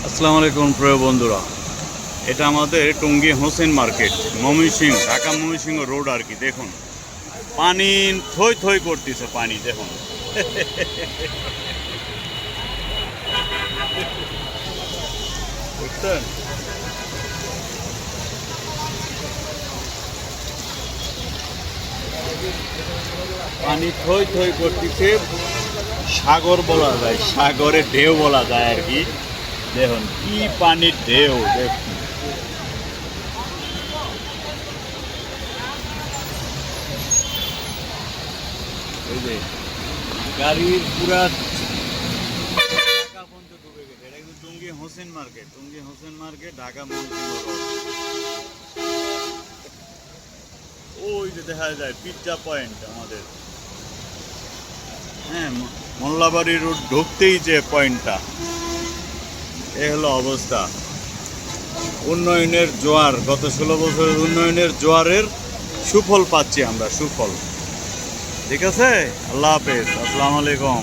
আসসালামু আলাইকুম প্রিয় বন্ধুরা, এটা আমাদের টঙ্গী হোসেন মার্কেট, ময়মনসিংহ, ঢাকা ময়মনসিংহ রোড আর কি। দেখুন পানি থই থই করতেছে, পানি দেখুন। বুঝছেন? পানি থই থই করতেছে, সাগর বলা যায়, সাগরের ঢেউ বলা যায় আর কি। দেখুন কি পানির ঢেউ দেখুন। এই যে গাড়ির পুরা ঢাকা পর্যন্ত ডুবে গেছে। এটা কিন্তু Tongi Hossain market, Tongi Hossain market, Dhaka Mymensingh road. ওই যে দেখা যায় পিজ্জা পয়েন্ট আমাদের, হ্যাঁ, মোল্লাবাড়ি রোড ঢুকতেই যে পয়েন্টটা, এ হলো অবস্থা। উন্নয়নের জোয়ার, গত 16 বছরের উন্নয়নের জোয়ারের সুফল পাচ্ছি আমরা, সুফল। ঠিক আছে, আল্লাহ হাফেজ, আসসালামু আলাইকুম।